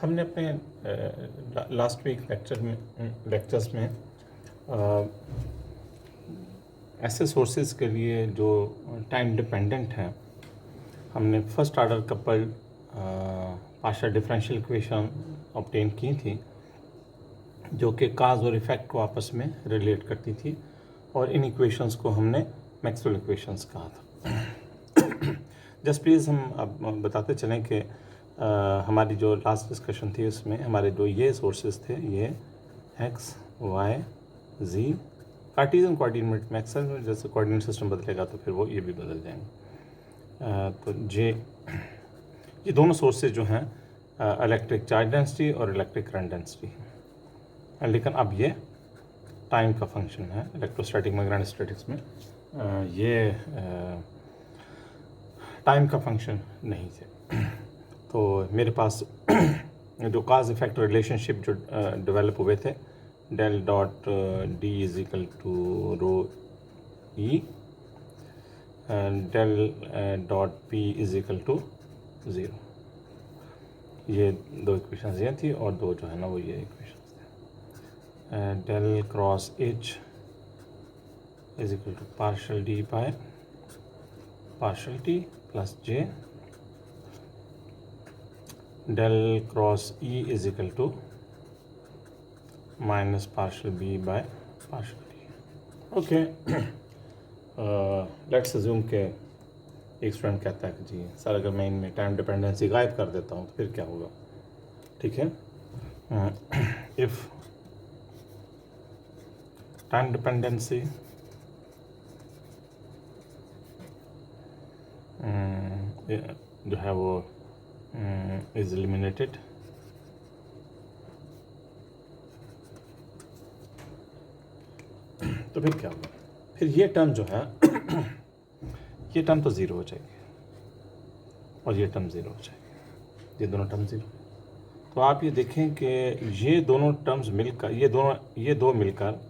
हमने अपने last week lectures में ऐसे सोर्सेज के लिए जो टाइम डिपेंडेंट हैं, हमने first order coupled partial differential equation obtain की थी, जो कि काज और इफ़ेक्ट को आपस में रिलेट करती थी, और इन इक्वेशंस को हमने मैक्सवेल इक्वेशंस कहा था। जस्ट प्लीज़ हम अब बताते चलें कि हमारी जो लास्ट डिस्कशन थी उसमें हमारे जो ये सोर्सेज थे, ये एक्स वाई जी कार्टीजन कोऑर्डिनेट में एक्सेल में जैसे कोऑर्डिनेट सिस्टम बदलेगा तो फिर वो ये भी बदल जाएंगे। तो ये दोनों सोर्सेज जो हैं इलेक्ट्रिक चार्ज डेंसिटी और इलेक्ट्रिक करंट डेंसिटी, लेकिन अब ये टाइम का फंक्शन है। इलेक्ट्रोस्टैटिक मैग्नेटोस्टैटिक्स में ये टाइम का फंक्शन नहीं थे। तो मेरे पास जो काज इफेक्ट रिलेशनशिप जो डेवलप हुए थे, del dot D is equal to rho E, del dot P is equal to 0, ये दो इक्वेशंस ये थी, और दो जो है ना वो ये इक्वेशंस थे। Del cross H is equal to partial D by partial T plus J, del cross E is equal to minus partial B by partial T. Okay, let's assume के एक स्टूडेंट कहता है कि जी सर, अगर मैं इनमें time dependency गायब कर देता हूँ तो फिर क्या होगा? ठीक है, इफ़ टाइम डिपेंडेंसी जो है वो इज एलिमिनेटेड, तो फिर क्या होगा? फिर ये टर्म जो है ये टर्म तो ज़ीरो हो जाएगी और ये टर्म ज़ीरो हो जाएगी, ये दोनों टर्म ज़ीरो। तो आप ये देखें कि ये दोनों टर्म्स मिलकर ये दो मिलकर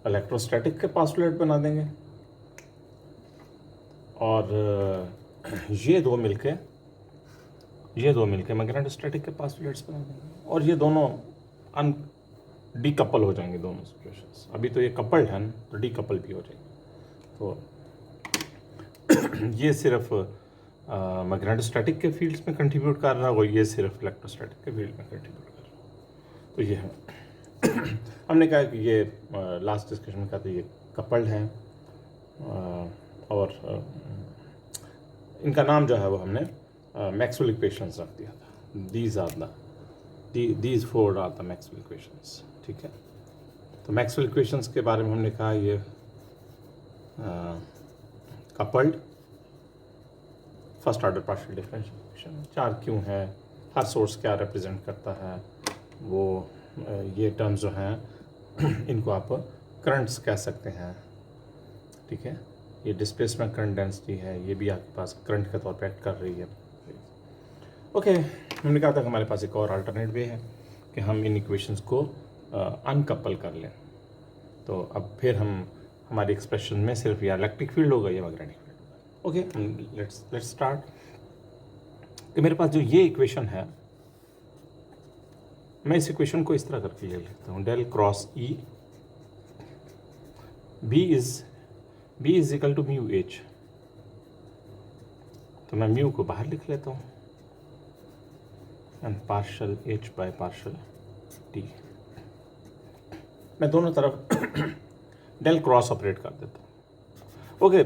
इलेक्ट्रोस्टैटिक के पास्टुलेट बना देंगे, और ये दो मिलके मैग्नेटोस्टैटिक के पास्टुलेट्स बना देंगे, और ये दोनों डीकपल हो जाएंगे दोनों सिचुएशंस। अभी तो ये कपल्ड है ना, तो डीकपल भी हो जाएंगे। तो ये सिर्फ मैग्नेटोस्टैटिक के फील्ड्स में कंट्रीब्यूट कर रहा है, और ये सिर्फ इलेक्ट्रोस्टैटिक के फील्ड में कंट्रीब्यूट कर रहा है। तो ये है हमने कहा कि ये लास्ट डिस्कशन में कहा था ये कपल्ड हैं, और इनका नाम जो है वो हमने मैक्सवेल इक्वेशंस रख दिया था। These four are the Maxwell equations. ठीक है, तो मैक्सवेल इक्वेशंस के बारे में हमने कहा ये coupled first order partial differential equation, चार क्यों है, हर सोर्स क्या रिप्रेजेंट करता है, वो ये टर्म्स जो हैं इनको आप करंट्स कह सकते हैं। ठीक है, ये डिस्प्लेसमेंट करंट डेंसिटी है, ये भी आपके पास करंट के तौर पे एक्ट कर रही है। ओके, हमने कहा था कि हमारे पास एक और अल्टरनेट वे है कि हम इन इक्वेशंस को अनकपल कर लें। तो अब फिर हमारी एक्सप्रेशन में सिर्फ या इलेक्ट्रिक फील्ड होगा या मैग्नेटिक फील्ड होगा। Okay, let's start. कि मेरे पास जो ये इक्वेशन है, मैं इस इक्वेशन को इस तरह करके ले लेता हूँ, del cross E B is equal to mu H. तो मैं म्यू को बाहर लिख लेता हूँ, and partial H by partial T. मैं दोनों तरफ डेल क्रॉस ऑपरेट कर देता हूँ। ओके,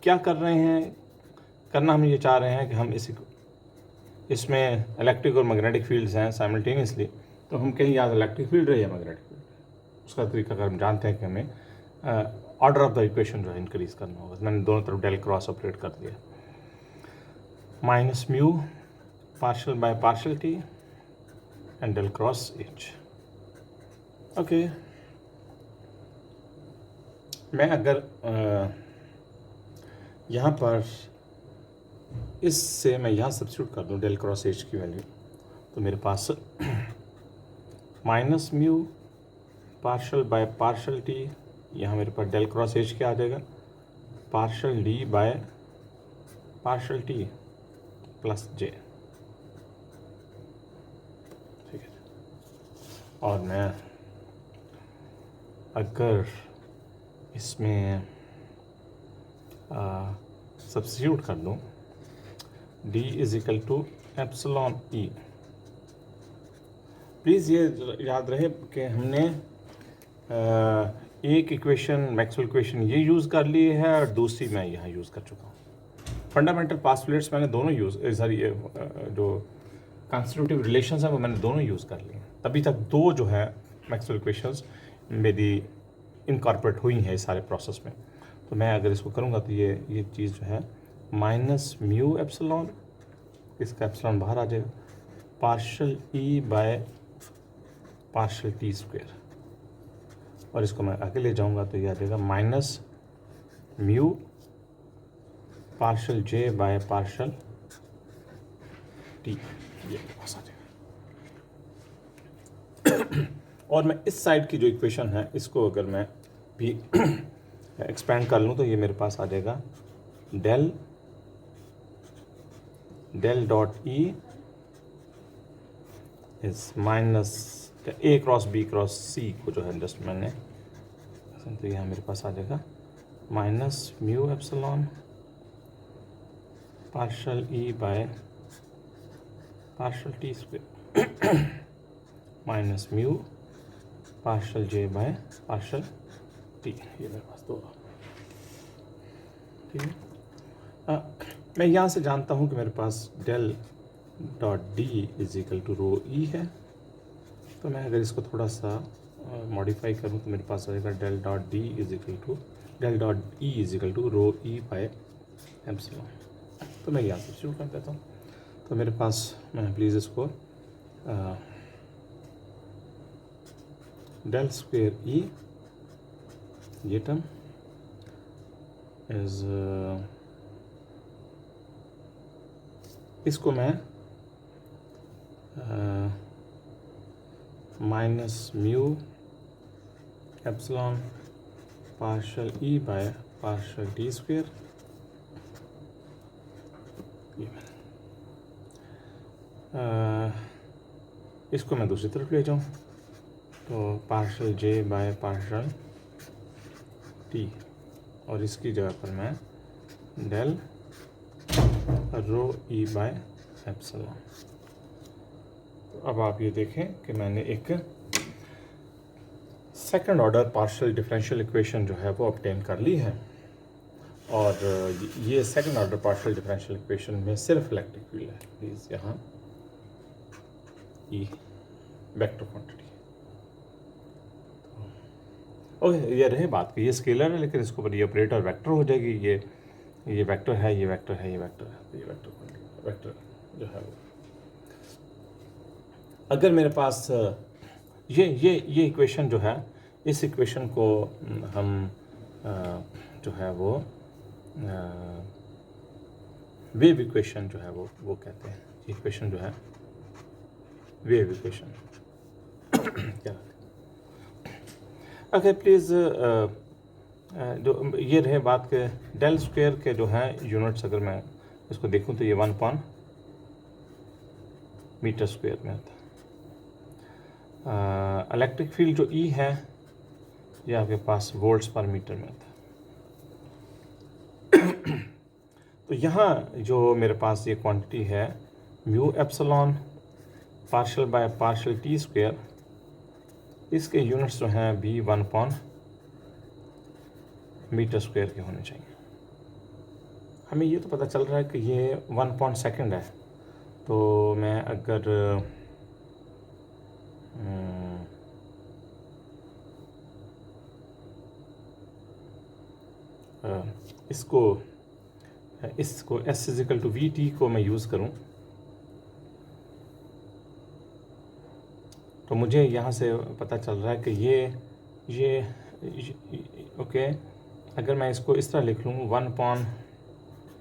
क्या कर रहे हैं? करना हम ये चाह रहे हैं कि हम इसमें इलेक्ट्रिक और मैग्नेटिक फील्ड्स हैं साइमल्टेनियसली, तो हम कहीं याद इलेक्ट्रिक फील्ड रहे या मैग्नेटिक फील्ड, उसका तरीका अगर हम जानते हैं कि हमें ऑर्डर ऑफ द इक्वेशन जो है इंक्रीज करना होगा। मैंने दोनों तरफ डेल क्रॉस ऑपरेट कर दिया, minus mu partial by partial T and del cross H. Okay, मैं अगर यहाँ पर इससे मैं यहाँ सब्स्टिट्यूट कर दूँ डेल क्रॉस एच की वैल्यू, तो मेरे पास minus mu partial by partial T, यहाँ मेरे पास डेल क्रॉस एच क्या आ जाएगा, partial D by partial T plus J. और मैं अगर इसमें सब्स्टिट्यूट कर दूँ d is equal to epsilon E. Please ये याद रहे कि हमने एक इक्वेशन मैक्सवेल इक्वेशन ये यूज़ कर ली है और दूसरी मैं यहाँ यूज़ कर चुका हूँ। फंडामेंटल पास्टुलेट्स मैंने दोनों यूज़ सॉरी जो कॉन्स्टिट्यूटिव रिलेशंस हैं वो मैंने दोनों यूज़ कर लिए। तभी तक दो जो है मैक्सवेल इक्वेशंस मेरी इनकॉर्पोरेट हुई हैं इस सारे प्रोसेस में। तो मैं अगर इसको करूँगा तो ये चीज़ जो है माइनस म्यू एप्सिलॉन, इसका एप्सिलॉन बाहर आ जाएगा, partial E by partial t square, और इसको मैं आगे ले जाऊंगा तो ये आ जाएगा minus mu partial j by partial T, ये पास आ जाएगा। और मैं इस साइड की जो इक्वेशन है इसको अगर मैं भी एक्सपेंड कर लूँ तो ये मेरे पास आ जाएगा del dot E is minus A cross B cross C को जो है जस्ट मैंने, तो यहाँ मेरे पास आ जाएगा minus mu epsilon partial E by partial t square minus mu partial j by partial T. ये मेरे पास दो, ठीक है। मैं यहाँ से जानता हूँ कि मेरे पास del dot D is equal to rho E है। तो मैं अगर इसको थोड़ा सा मॉडिफाई करूँ तो मेरे पास आएगा del dot D is equal to del dot E is equal to rho E by epsilon. तो मैं यहाँ से शुरू कर देता हूँ। तो मेरे पास, मैं प्लीज़ इसको डेल स्क्वेयर ई, ये टर्म इज इसको मैं minus mu epsilon partial E by partial t square, इसको मैं दूसरी तरफ ले जाऊँ तो partial j by partial t, और इसकी जगह पर मैं del rho E by epsilon. अब आप ये देखें कि मैंने एक second order partial differential equation जो है वो ऑब्टेन कर ली है। और ये second order partial differential equation में सिर्फ इलेक्ट्रिक फील्ड है। प्लीज़ यहाँ ई वेक्टर क्वांटिटी, ओके, ये रहे बात की, ये स्केलर है लेकिन इसको पर ये ऑपरेटर वेक्टर हो जाएगी। ये वेक्टर है, ये वेक्टर है, ये वेक्टर है, तो ये वेक्टर क्वांटिटी वेक्टर जो है वो, अगर मेरे पास ये इक्वेशन जो है, इस इक्वेशन को हम जो है वो वेव इक्वेशन जो है वो कहते हैं। इक्वेशन जो है वेव इक्वेशन क्या, ओके प्लीज़ जो ये रहे बात के डेल स्क्वायर के जो है यूनिट्स, अगर मैं इसको देखूं तो ये 1 मीटर स्क्वायर में आता है। इलेक्ट्रिक फील्ड जो ई है ये आपके पास वोल्ट्स पर मीटर में आता है। तो यहाँ जो मेरे पास ये क्वांटिटी है mu epsilon partial by partial T square, इसके यूनिट्स जो हैं भी 1 मीटर स्क्वायर के होने चाहिए। हमें ये तो पता चल रहा है कि ये 1 सेकंड है। तो मैं अगर इसको s is equal to v t को मैं यूज़ करूं तो मुझे यहाँ से पता चल रहा है कि ये ओके, अगर मैं इसको इस तरह लिख लूँ 1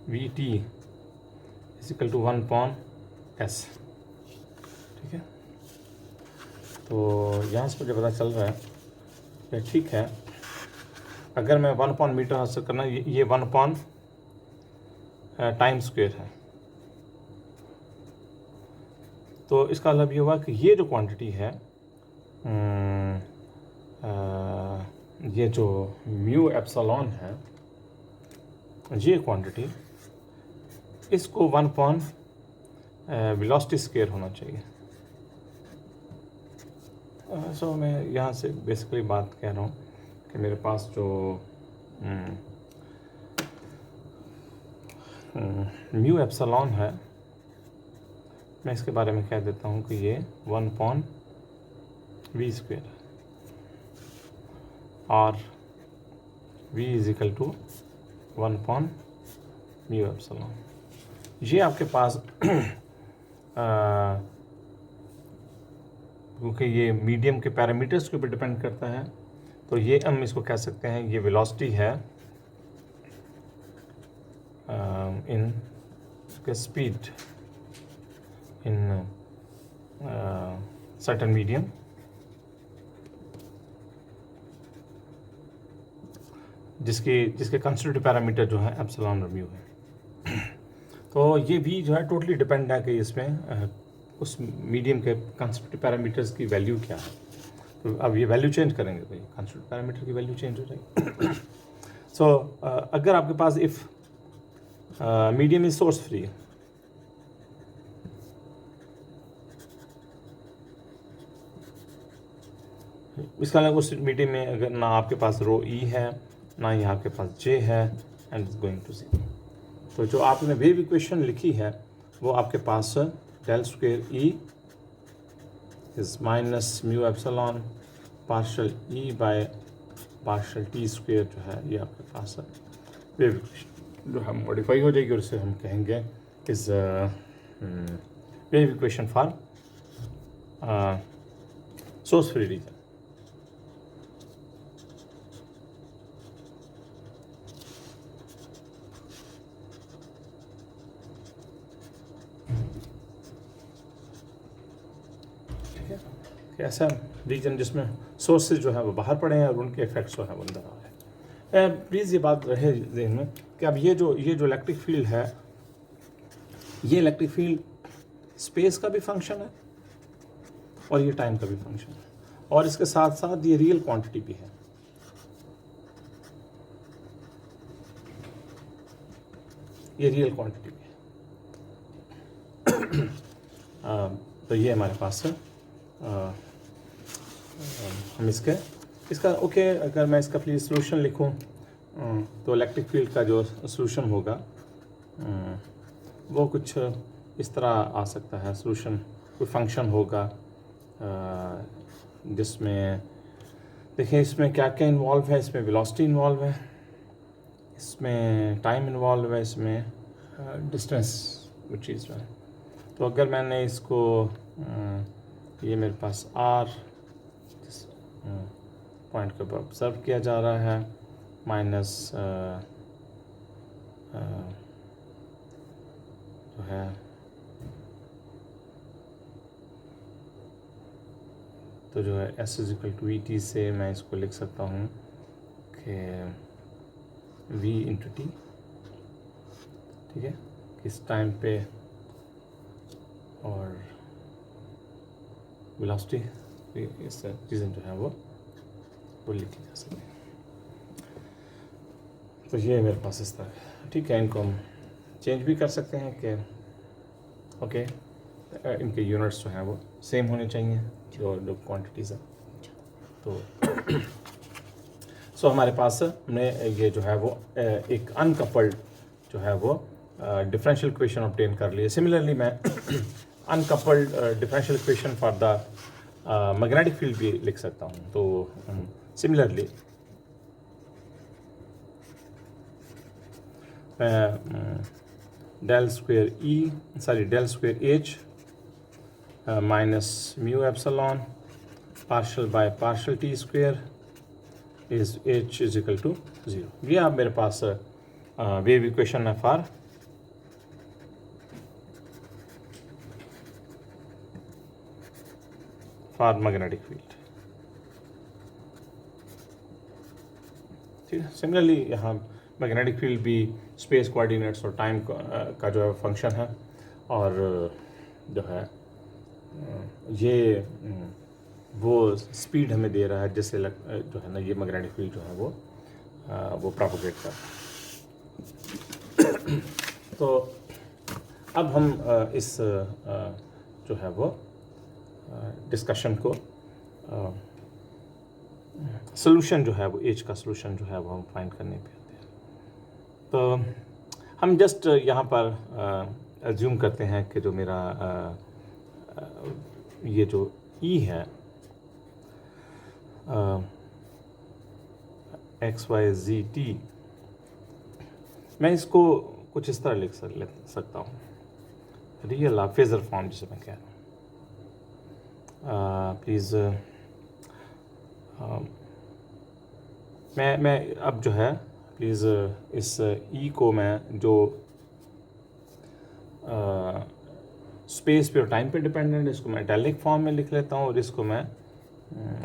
v t is equal to 1 s, ठीक है। तो यहाँ से मुझे पता चल रहा है कि ठीक है, अगर मैं 1 मीटर हासिल करना, ये 1 टाइम स्क्वायर है। तो इसका मतलब ये हुआ कि ये जो क्वांटिटी है ये जो म्यू एप्सिलॉन है, ये क्वांटिटी, इसको 1 वेलोसिटी स्क्वायर होना चाहिए। सो मैं यहाँ से बेसिकली बात कह रहा हूँ कि मेरे पास जो म्यू एप्सिलॉन है, मैं इसके बारे में कह देता हूँ कि ये 1/v स्क्वायर है, और v इज इक्वल टू 1/म्यू एप्सिलॉन। ये आपके पास क्योंकि ये मीडियम के पैरामीटर्स के ऊपर डिपेंड करता है, तो ये हम इसको कह सकते हैं ये वेलोसिटी है in speed in certain medium, जिसके कंस्टिट्यूटिव पैरामीटर जो है एप्सिलॉन और म्यू है। तो ये भी जो है टोटली डिपेंड है कि इसमें उस मीडियम के कंस्टिट्यूटिव पैरामीटर्स की वैल्यू क्या है। तो अब ये वैल्यू चेंज करेंगे तो ये कंस्टिट्यूटिव पैरामीटर की वैल्यू चेंज हो जाएगी। सो अगर आपके पास if medium is source free, इसका अलग उस मीडियम में अगर ना आपके पास रो ई है, ना ही आपके पास जे है, and is going to zero, तो जो आपने वेव इक्वेशन लिखी है वो आपके पास del square E is minus mu epsilon partial E by partial T square जो है, ये आपके पास वेव इक्वेशन जो है मॉडिफाई हो जाएगी, और इसे हम कहेंगे is wave equation for source free region. ऐसा रीजन जिसमें सोर्सेज जो है वो बाहर पड़े हैं और उनके इफेक्ट्स जो है वो अंदर आ रहे हैं। प्लीज़ ये बात रहे ज़हन में कि अब ये जो इलेक्ट्रिक फील्ड है, ये इलेक्ट्रिक फील्ड स्पेस का भी फंक्शन है और ये टाइम का भी फंक्शन है, और इसके साथ साथ ये रियल क्वांटिटी भी है। ये रियल क्वांटिटी भी है। तो ये हमारे पास है। हम इसका ओके, अगर मैं इसका प्लीज सोल्यूशन लिखूं तो इलेक्ट्रिक फील्ड का जो सोल्यूशन होगा वो कुछ इस तरह आ सकता है। सोल्यूशन कोई फंक्शन होगा जिसमें देखिए इसमें क्या क्या इन्वॉल्व है। इसमें वेलोसिटी इन्वॉल्व है, इसमें टाइम इन्वॉल्व है, इसमें डिस्टेंस कुछ चीज़ है। तो अगर मैंने इसको ये मेरे पास आर पॉइंट के ऊपर ऑब्जर्व किया जा रहा है, माइनस जो है तो जो है s is equal to v t से मैं इसको लिख सकता हूँ कि वी इंटू टी, ठीक है, किस टाइम पे और वेलोसिटी, इस रीज़न जो है वो लिखी जा सकती है। तो ये मेरे पास इस तरह, ठीक है। इनको हम चेंज भी कर सकते हैं कि ओके इनके यूनिट्स जो हैं वो सेम होने चाहिए, जो क्वांटिटीज़ है। तो सो हमारे पास हमने ये जो है वो एक अनकपल्ड जो है वो डिफरेंशियल इक्वेशन ऑब्टेन कर लिए। सिमिलरली मैं uncoupled differential equation for the magnetic field भी लिख सकता हूँ। तो similarly del square h minus mu epsilon partial by partial T square is h is equal to 0। ये आप मेरे पास वेव इक्वेशन है फॉर मैग्नेटिक फील्ड। ठीक है। सिमिलरली यहाँ मैग्नेटिक फील्ड भी स्पेस कोऑर्डिनेट्स और टाइम का जो है फंक्शन है, और जो है ये वो स्पीड हमें दे रहा है जिससे जो है ना ये मैग्नेटिक फील्ड जो है वो प्रोपोगेट कर रहा है। तो अब हम इस जो है वो डिस्कशन को सोल्यूशन जो है वो एज का सोल्यूशन जो है वो हम फाइंड करने पे आते हैं। तो हम जस्ट यहाँ पर एज्यूम करते हैं कि जो मेरा ये जो ई है एक्स वाई जी टी, मैं इसको कुछ इस तरह लिख सकता हूँ, रियल फेजर फॉर्म जिसे मैं कह रहा हूँ। प्लीज़ मैं अब जो है प्लीज़ इस ई को मैं जो स्पेस पे और टाइम पे डिपेंडेंट है इसको मैं इटैलिक फॉर्म में लिख लेता हूँ और इसको मैं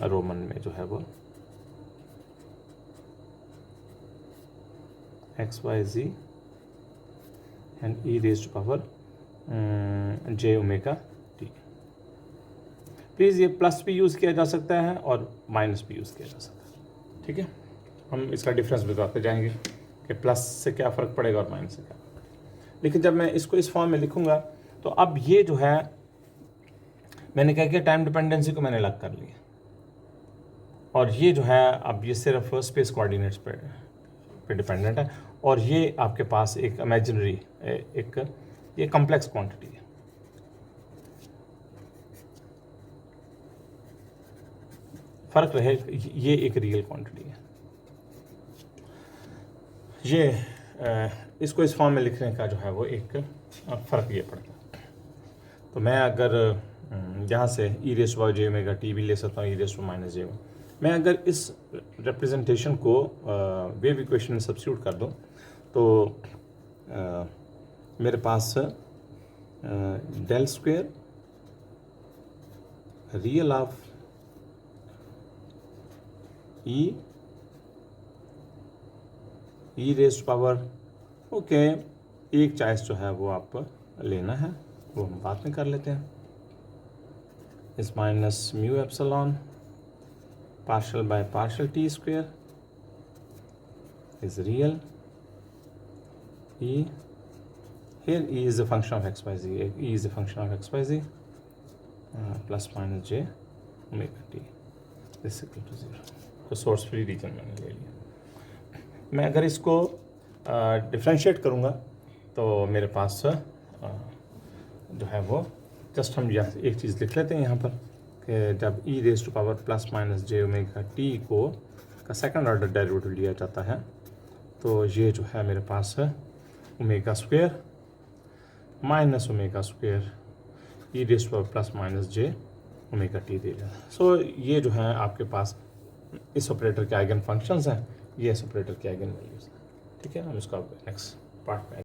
रोमन में जो है वो x y z and e raise to power j omega t. Please ये प्लस भी यूज़ किया जा सकता है और माइनस भी यूज़ किया जा सकता है, ठीक है। हम इसका डिफरेंस बताते जाएंगे कि प्लस से क्या फ़र्क पड़ेगा और माइनस से क्या फ़र्क पड़ेगा। लेकिन जब मैं इसको इस फॉर्म में लिखूंगा तो अब ये जो है मैंने क्या किया, टाइम डिपेंडेंसी को मैंने अलग कर लिया और ये जो है अब ये सिर्फ स्पेस कोऑर्डिनेट्स पे डिपेंडेंट है और ये आपके पास एक इमेजिनरी ये कॉम्प्लेक्स क्वांटिटी है। फ़र्क रहे, ये एक रियल क्वांटिटी है। ये इसको इस फॉर्म में लिखने का जो है वो एक फ़र्क ये पड़ता है। तो मैं अगर यहाँ से e raise to power j omega t भी ले सकता हूँ, e raise to minus j. मैं अगर इस रिप्रेजेंटेशन को वेव इक्वेशन में सब्स्टिट्यूट कर दूँ तो मेरे पास del square real of E raise to power, okay, एक चॉइस जो है वो आप लेना है वो हम बाद में कर लेते हैं, इस minus mu epsilon partial by partial t square is real e. Here e is a function of x by z, e is a function of x by z plus minus j omega t is equal to 0। तो source free reason मैंने ले लिया। मैं अगर इसको differentiate करूँगा तो मेरे पास जो है वो जस्ट हम यहाँ एक चीज़ लिख लेते हैं यहाँ पर कि जब e raise to power plus minus J omega t को का सेकंड ऑर्डर डेरिवेटिव लिया जाता है तो ये जो है मेरे पास है omega square minus omega square E raise to power plus minus J omega T दे जाता है। सो ये जो है आपके पास इस ऑपरेटर के आइगन फंक्शंस हैं, ये इस ऑपरेटर के आइगन वैल्यूज़ हैं, ठीक है। हम इसका नेक्स्ट पार्ट में